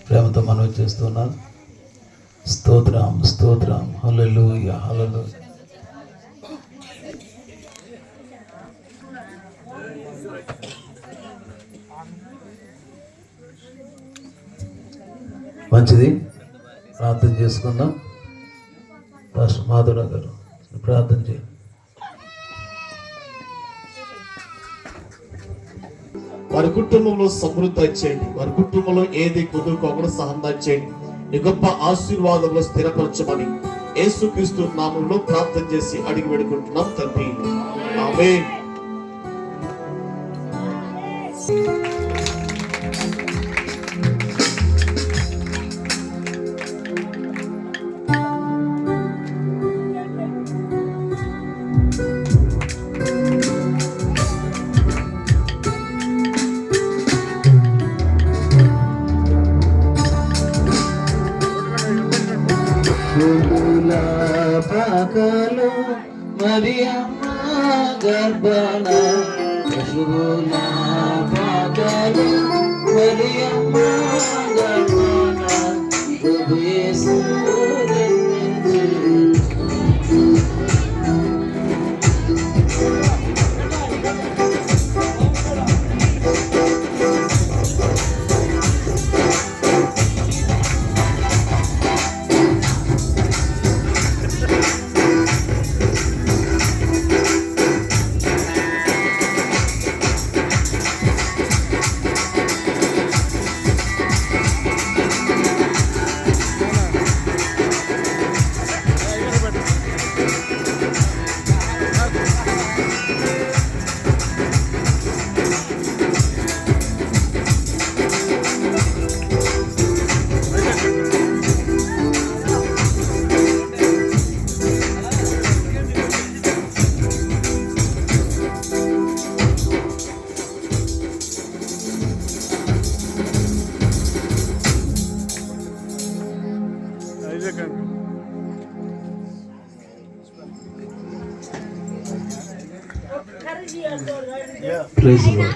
ప్రేమతో మనవి చేస్తున్నాను. స్తోత్రం స్తోత్రం, హల్లెలూయా హల్లెలూయా. మంచిది, ప్రార్థన చేసుకుందాం. పాస్టర్ మాధవరావు గారు ప్రార్థన చేయండి. వారి కుటుంబంలో సమృద్ధి చేయండి. వారి కుటుంబంలో ఏది కుదురుకోకుండా సహాయం చేయండి. ఈ గొప్ప ఆశీర్వాదంలో స్థిరపరచమని యేసుక్రీస్తు నామములో ప్రార్థన చేసి అడిగి వేడుకుంటున్నాం తండ్రి, ఆమేన్. పాకలు మరియమ్మ గర్భన, పశువుల పాకలు మరియమ్మ గర్భన, ప్రభు యేసు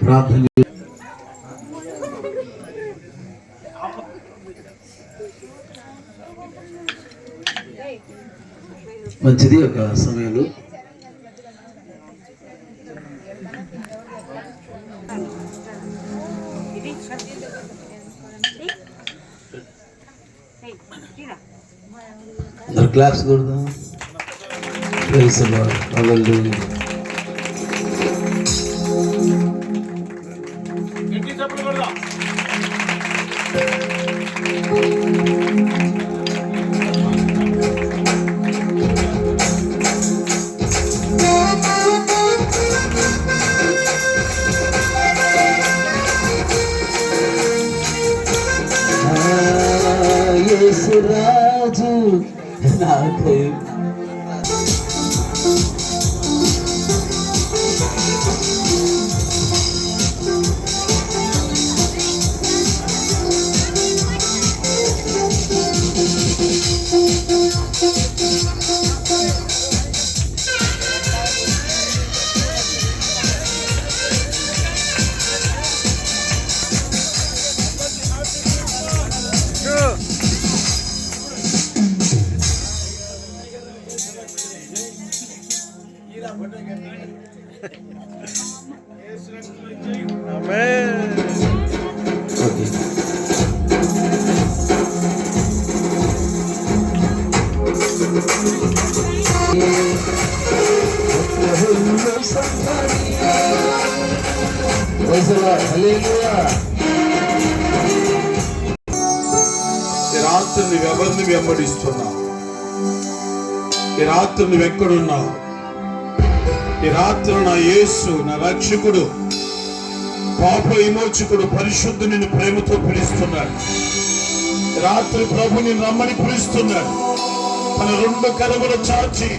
ప్రార్థన. మంచిది, ఒక సమయంలో అందరు క్లాప్స్ కొడదాం. ప్రైజ్ ది లార్డ్, హల్లెలూయా. యేసురాజు నాకై రాత్రి నువ్వెవరిని వెంబడిస్తున్నావు? ఈ రాత్రి నువ్వెక్కడున్నావు? ఈ రాత్రి నా యేసు, నా రక్షకుడు, పాప విమోచకుడు, పరిశుద్ధుడు నిన్ను ప్రేమతో పిలుస్తున్నాడు. రాత్రి ప్రభు నిన్ను రమ్మని పిలుస్తున్నాడు. తన రెండు కరములు చాచి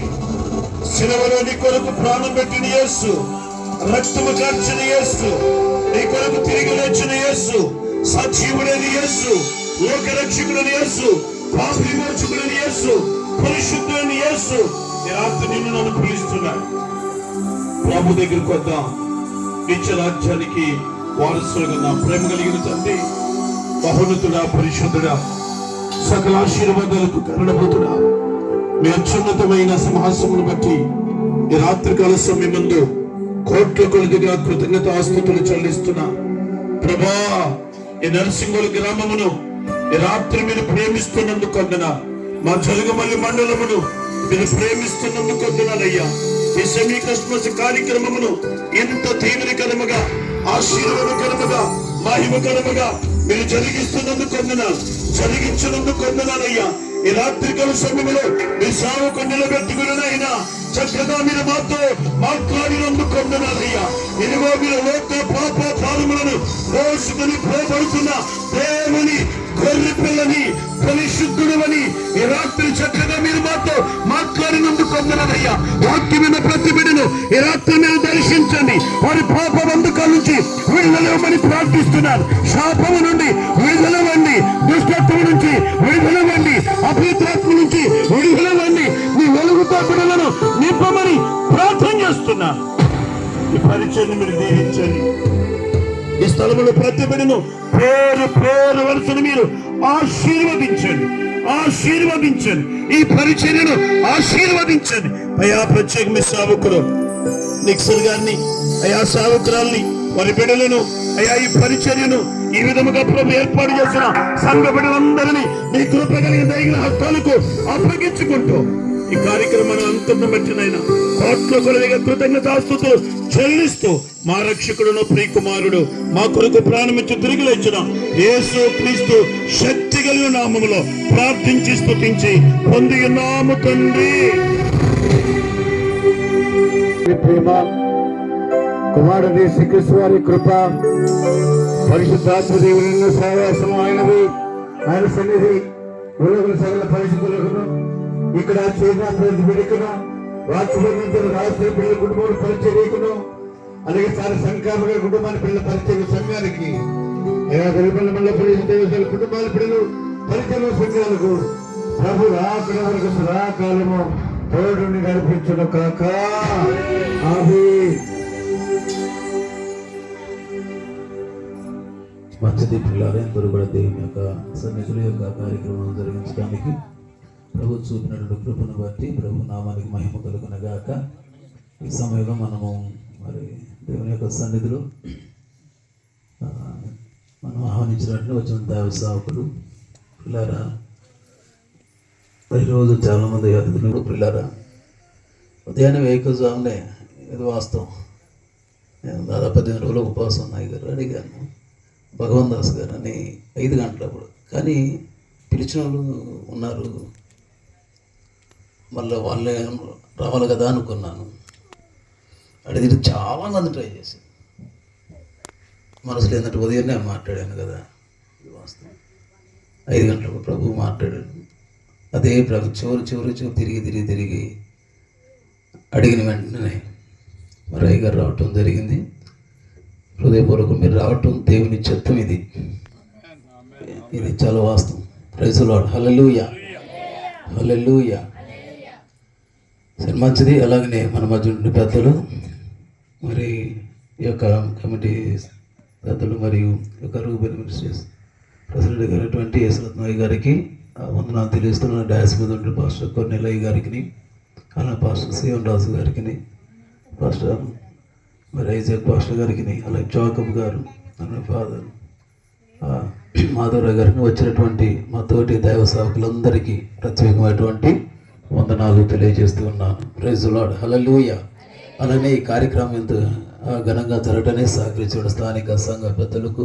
శిలువలో నీ కొరకు ప్రాణం పెట్టిన యేసు, రక్తము కార్చిన యేసు, నీ కొరకు తిరిగి లేచిన యేసు, సజీవుడైన యేసు, లోక రక్షకుడైన యేసు, పాప విమోచకుడైన యేసు, పరిశుద్ధుడైన యేసు ఈ రాత్రి నిన్ను నన్ను పిలుస్తున్నాడు. ప్రభు దగ్గరికి వద్దాం. నిత్య రాజ్యానికి వారసులుగా నా ప్రేమ కలిగిన తండ్రి, బహునతుడా, పరిశుద్ధుడా, సకల ఆశీర్వాదాలకు కారణభూతుడా, మీ అత్యున్నతమైన సింహాసమును బట్టి ఈ రాత్రికాల సమయమందు కోట్ల కొలదిగా కృతజ్ఞత ఆస్తుతులు చెల్లిస్తున్నా. ప్రభా, ఈ నరసింహుల గ్రామమును ఈ రాత్రి మీరు ప్రేమిస్తున్నందుకు వందనా. మా జలగమల్లి మండలమును మీరు ప్రేమిస్తున్నందుకు వందనాలయ్యా. ఈ సెమీ క్రిస్మస్ కార్యక్రమమును ఎంత తీవ్రకరముగా, ఆశీర్వాదకరముగా, మహిమకరముగా మీరు జరిగిస్తున్నందుకు వందనాలు, జరిగించినందుకు వందనాలయ్యా. ఈ రాత్రికాల సమయంలో మీ సేవకు నిలబెట్టుకునైనా చక్కగా మీరు మాతో మాట్లాడినందుకు వందనాలయ్యా. ఇదిగో మీరు లోక పాప పాదములను మోసుకొని పోబడుతున్న దేవుని గొర్రె పిల్లని, పరిశుద్ధుడని ఈ రాత్రి చక్కగా మీరు మాతో మాట్లాడినందుకు వందనాలయ్యా. వాక్యమైన ప్రతి బిడ్డను ఈ రాత్రి మీరు దర్శించండి. వారి పాప బంధకాల నుంచి విడుదలవని ప్రార్థిస్తున్నారు. శాపము నుండి విడుదలవండి, దుష్టత్వం నుంచి విడుదలవండి, అపవిత్రాత్మ నుంచి విడుదలవండి. మీ వెలుగుతో బిడ్డలను నింపమని ప్రార్థన చేస్తున్నా. ఈ పరిచయం మీరు దీవించండి. ఈ స్థలములో ప్రతి బిడ్డను పేరు పేరు వరుసను మీరు ఆశీర్వదించండి, ఆశీర్వదించండి. ఈ పరిచర్యను ఆశీర్వదించండి. అయా ప్రత్యేకమైన సేవకులు నిక్సర్ గారిని, అయా సేవకురాల్ని, వారి బిడ్డలను, అయా ఈ పరిచర్యను ఈ విధముగా ప్రభు ఏర్పాటు చేసిన సంఘ బిడ్డలందరినీ మీ కృప కలిగిన దైవ హస్తాలకు అప్పగించుకుంటూ ఈ కార్యక్రమాన్ని అంతం బట్టినైనా కోట్ల కొలదిగా కృతజ్ఞతాస్తుతులు చెల్లిస్తూ మా రక్షకుడును ప్రియకుమారుడు మా కొరకు ప్రాణమిచ్చి తిరిగి లేచిన యేసు క్రీస్తు శక్తి కలిగిన నామములో ప్రార్థించి స్తుతించి పొంది ఉన్నాము తండ్రి. ప్రేమ, కుమారుని శ్రీకృష్ణ వారి కృప, పరిశుద్ధాత్మ దేవుని సహవాసం ఆయనది, ఆయన సన్నిధి ఉలగల సకల పరిశుద్ధులకు ఇక్కడ చేసిన ప్రతి బిడ్డకును, వాక్యబంధించిన రాష్ట్ర పిల్లల కుటుంబం పరిచర్యకును, అలాగే సారి సంఖ్యామ కుటుంబాన్ని పిల్లల పరిచయ సంఘానికి, గరిపల్లి మండల పరిచయ కుటుంబాల పిల్లలు పరిచయ సంఘాలకు ప్రభు రాకడ వరకు సదాకాలము తోడుని నడిపించును కాక. మంచిది పిల్లలు అందరూ కూడా దేవుని యొక్క సన్నిధుల యొక్క కార్యక్రమం జరిగించడానికి ప్రభు చూపినటువంటి కృపను బట్టి ప్రభు నామానికి మహిమ కలుగునగాక. ఈ సమయంలో మనము మరి దేవుని యొక్క సన్నిధిలో మనం ఆహ్వానించినట్లు వచ్చిన దేవ సేవకులు పిల్లారా, ప్రతిరోజు చాలామంది అతిథులు పిల్లారా ఉదయాన్నే వేయకజామునే, ఇది వాస్తవం. నేను దాదాపు 15 రోజులు ఉపవాసం ఉన్నాయి గారు అడిగాను భగవాన్ దాస్ గారు అని 5 గంటలప్పుడు, కానీ పిలిచిన వాళ్ళు ఉన్నారు, మళ్ళీ వాళ్ళే రావాలి కదా అనుకున్నాను. అడిగితే చాలామంది ట్రై చేశారు. మనసులో ఏంటంటే ఉదయాన్నే మాట్లాడాను కదా, ఇది వాస్తవం. 5 గంటలకు ప్రభు మాట్లాడాడు. అదే ప్రభు చివరి తిరిగి అడిగిన వెంటనే మరి అయ్యగారు రావటం జరిగింది. హృదయపూర్వకం మీరు రావటం దేవుని చిత్తం. ఇది చాలా వాస్తవం. Praise the Lord. Hallelujah, hallelujah. సరే, మంచిది. అలాగనే మన మధ్య నుండి పెద్దలు, మరి ఈ యొక్క కమిటీ పెద్దలు మరియు ఈ యొక్క రూబెన్ మినిస్ట్రీస్ ప్రెసిడెంట్ గారైనటువంటి యేసురత్నయ్య గారికి వందనాలు తెలియజేస్తున్న. డాస్ మీద ఉండే పాస్టర్ కొన్నెలయ్య గారికి, అలా పాస్టర్ సీఎం రాజు గారికి, పాస్టర్ మరి ఐజాక్ పాస్టర్ గారికి, అలాగే జాకబ్ గారు, అన్న ఫాదర్ మాధవరావు గారికి, వచ్చినటువంటి మా తోటి దైవ సేవకులందరికీ ప్రత్యేకమైనటువంటి వందనాలు తెలియజేస్తూ ఉన్నాను. Praise the Lord. హల్లెలూయా. అలానే ఈ కార్యక్రమం ఎంత ఘనంగా జరగడానికి సహకరించిన స్థానిక సంఘ పెద్దలకు,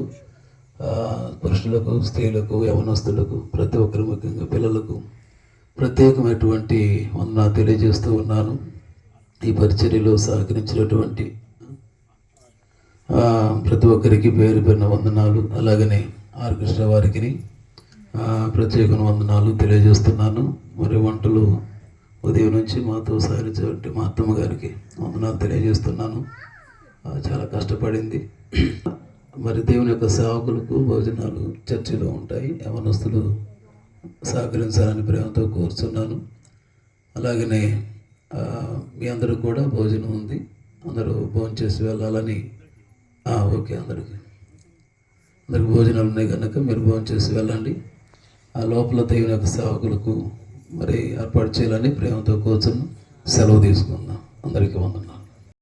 పురుషులకు, స్త్రీలకు, యవనస్తులకు, ప్రతి ఒక్కరు, ముఖ్యంగా పిల్లలకు ప్రత్యేకమైనటువంటి వందనాలు తెలియజేస్తూ ఉన్నాను. ఈ పరిచర్యలో సహకరించినటువంటి ప్రతి ఒక్కరికి పేరు పేరున వందనాలు. అలాగనే ఆర్ కృష్ణ వారికి ప్రత్యేక వందనాలు తెలియజేస్తున్నాను. మరి వంటలు ఉదయం నుంచి మాతో సహకరించేటువంటి మా అత్తమ్మ గారికి వందనాలు తెలియజేస్తున్నాను. చాలా కష్టపడింది. మరి దేవుని యొక్క సేవకులకు భోజనాలు చర్చిలో ఉంటాయి. యవనస్తులు సహకరించాలని ప్రేమతో కోరుతున్నాను. అలాగనే మీ అందరూ కూడా భోజనం ఉంది, అందరూ భోజనం చేసి వెళ్ళాలని. ఓకే, అందరికీ అందరికి భోజనాలు ఉన్నాయి కనుక మీరు భోజనం చేసి వెళ్ళండి. ఆ లోపల దేవుని యొక్క సేవకులకు మరి ఏర్పాటు చేయాలని ప్రేమతో కూర్చొని సెలవు తీసుకుందాం. అందరికీ వందనాలు.